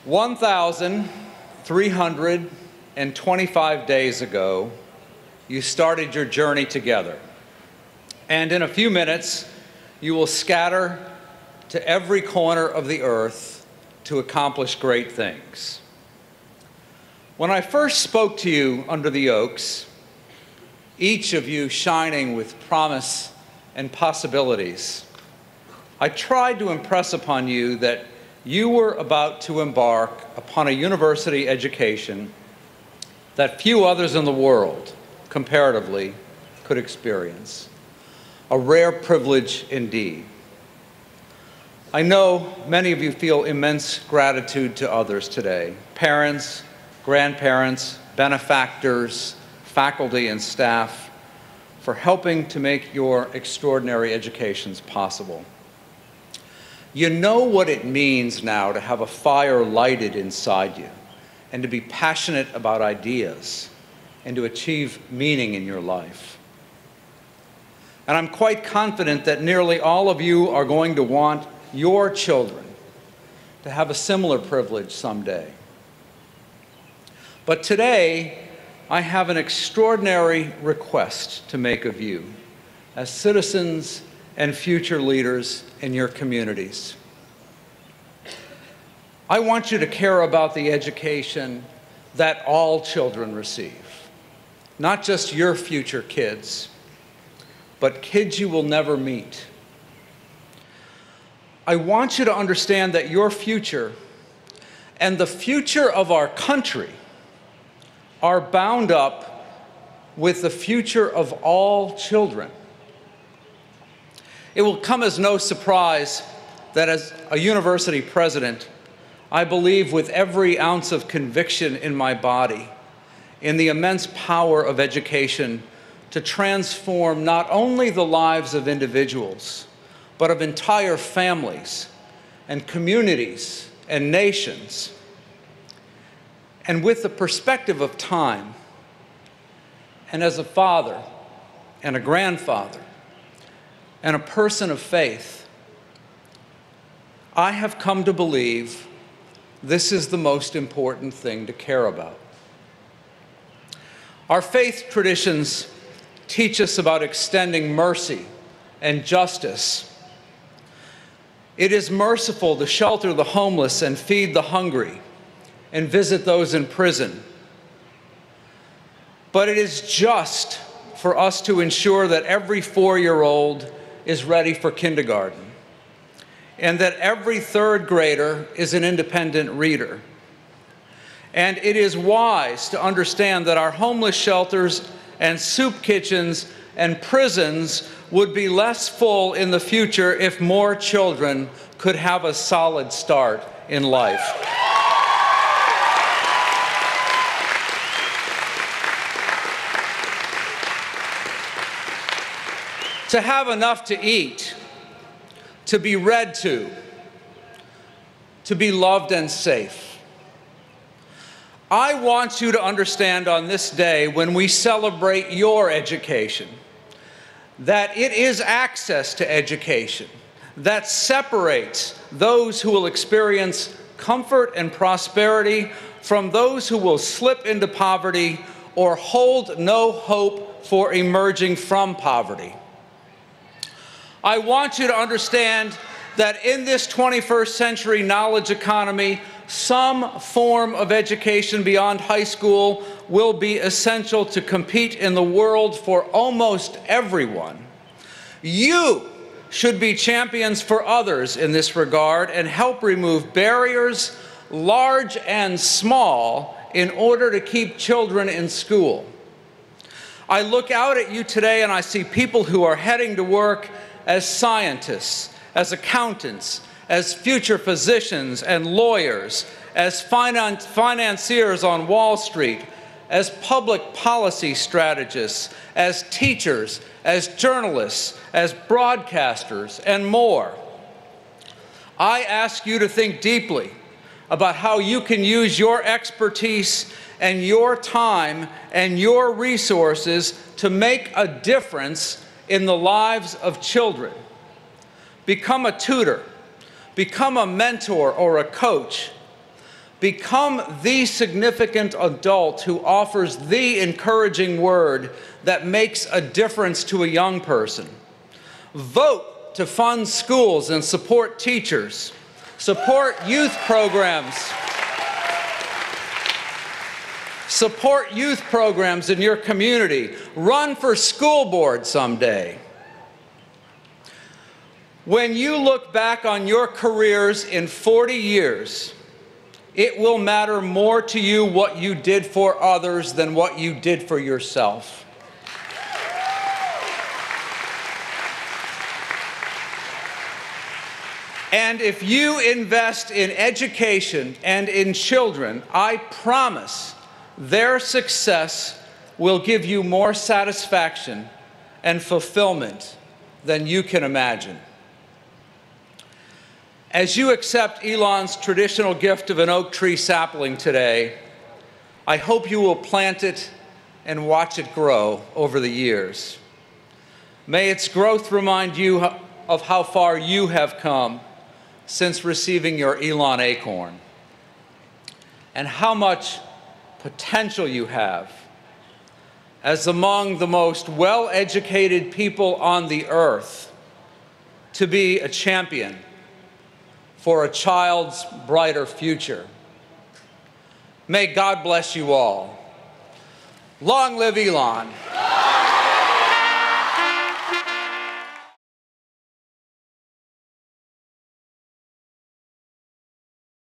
1,325 days ago, you started your journey together. And in a few minutes, you will scatter to every corner of the earth to accomplish great things. When I first spoke to you under the oaks, each of you shining with promise and possibilities, I tried to impress upon you that you were about to embark upon a university education that few others in the world, comparatively, could experience. A rare privilege indeed. I know many of you feel immense gratitude to others today, parents, grandparents, benefactors, faculty and staff, for helping to make your extraordinary educations possible. You know what it means now to have a fire lighted inside you and to be passionate about ideas and to achieve meaning in your life. And I'm quite confident that nearly all of you are going to want your children to have a similar privilege someday. But today, I have an extraordinary request to make of you as citizens and future leaders in your communities. I want you to care about the education that all children receive, not just your future kids, but kids you will never meet. I want you to understand that your future and the future of our country are bound up with the future of all children. It will come as no surprise that as a university president, I believe with every ounce of conviction in my body in the immense power of education to transform not only the lives of individuals, but of entire families and communities and nations. And with the perspective of time, and as a father and a grandfather and a person of faith, I have come to believe this is the most important thing to care about. Our faith traditions teach us about extending mercy and justice. It is merciful to shelter the homeless and feed the hungry and visit those in prison. But it is just for us to ensure that every 4-year-old is ready for kindergarten and that every 3rd grader is an independent reader. And it is wise to understand that our homeless shelters and soup kitchens and prisons would be less full in the future if more children could have a solid start in life. To have enough to eat, to be read to be loved and safe. I want you to understand on this day when we celebrate your education, that it is access to education that separates those who will experience comfort and prosperity from those who will slip into poverty or hold no hope for emerging from poverty. I want you to understand that in this 21st century knowledge economy, some form of education beyond high school will be essential to compete in the world for almost everyone. You should be champions for others in this regard and help remove barriers, large and small, in order to keep children in school. I look out at you today and I see people who are heading to work as scientists, as accountants, as future physicians and lawyers, as financiers on Wall Street, as public policy strategists, as teachers, as journalists, as broadcasters, and more. I ask you to think deeply about how you can use your expertise and your time and your resources to make a difference in the lives of children. Become a tutor, become a mentor or a coach, Become the significant adult who offers the encouraging word that makes a difference to a young person. Vote to fund schools and support teachers. Support youth programs. Support youth programs in your community. Run for school board someday. When you look back on your careers in 40 years, it will matter more to you what you did for others than what you did for yourself. And if you invest in education and in children, I promise their success will give you more satisfaction and fulfillment than you can imagine. As you accept Elon's traditional gift of an oak tree sapling today, I hope you will plant it and watch it grow over the years. May its growth remind you of how far you have come since receiving your Elon acorn, and how much potential you have as among the most well-educated people on the earth to be a champion for a child's brighter future. May God bless you all. Long live Elon.